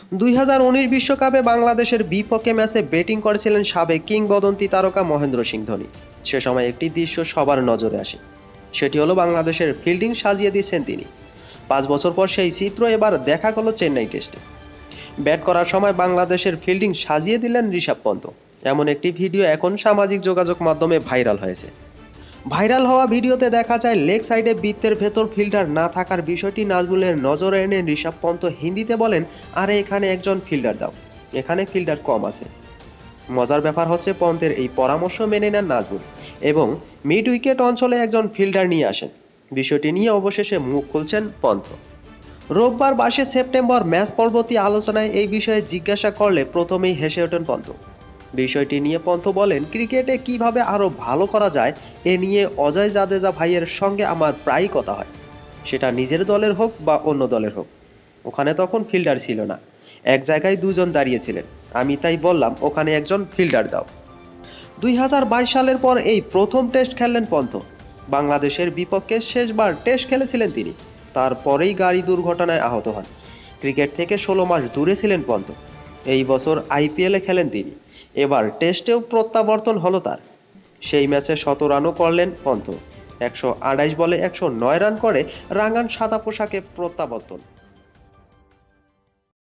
2019 বিশ্বকাপে বাংলাদেশের বিপক্ষে ম্যাচে ব্যাটিং করেছিলেন সাবেক কিংবদন্তি তারকা মহেন্দ্র সিং ধোনি। সে সময় একটি দৃশ্য সবার নজরে আসে, সেটি হলো বাংলাদেশের ফিল্ডিং সাজিয়ে দিচ্ছেন তিনি। 5 বছর পর সেই চিত্র এবার দেখা গেল চেন্নাই টেস্টে। ব্যাট করার সময় বাংলাদেশের ফিল্ডিং সাজিয়ে দিলেন ঋষভ পন্ত। এমন একটি ভিডিও এখন সামাজিক যোগাযোগ মাধ্যমে ভাইরাল হয়েছে। ভাইরাল হওয়া ভিডিওতে দেখা যায় লেগ সাইডে বৃত্তের ভেতর ফিল্ডার না থাকার বিষয়টি নাজমুলের নজরে এনে ঋষভ পন্ত হিন্দিতে বলেন, আরে এখানে একজন ফিল্ডার দাও, এখানে ফিল্ডার কম আছে। মজার ব্যাপার হচ্ছে পন্তের এই পরামর্শ মেনে নেন নাজমুল এবং মিড উইকেট অঞ্চলে একজন ফিল্ডার নিয়ে আসেন। বিষয়টি নিয়ে অবশেষে মুখ খুলছেন পন্ত। রোববার 22 সেপ্টেম্বর ম্যাচ পরবর্তী আলোচনায় এই বিষয়ে জিজ্ঞাসা করলে প্রথমেই হেসে ওঠেন পন্ত। বিষয়টি নিয়ে পন্ত বলেন, ক্রিকেটে কিভাবে আরও ভালো করা যায় এ নিয়ে অজয় জাদেজা ভাইয়ের সঙ্গে আমার প্রায়ই কথা হয়, সেটা নিজের দলের হোক বা অন্য দলের হোক। ওখানে তখন ফিল্ডার ছিল না, এক জায়গায় দুজন দাঁড়িয়েছিলেন, আমি তাই বললাম ওখানে একজন ফিল্ডার দাও। 2022 সালের পর এই প্রথম টেস্ট খেললেন পন্ত। বাংলাদেশের বিপক্ষে শেষবার টেস্ট খেলেছিলেন তিনি, তারপরেই গাড়ি দুর্ঘটনায় আহত হন। ক্রিকেট থেকে 16 মাস দূরে ছিলেন পন্ত। এই বছর আইপিএলে খেলেন তিনি, এবার টেস্টেও প্রত্যাবর্তন হলো তার। সেই ম্যাচে 100 রানও করলেন পন্ত। 128 বলে 109 রান করে রাঙান সাদা পোশাকে প্রত্যাবর্তন।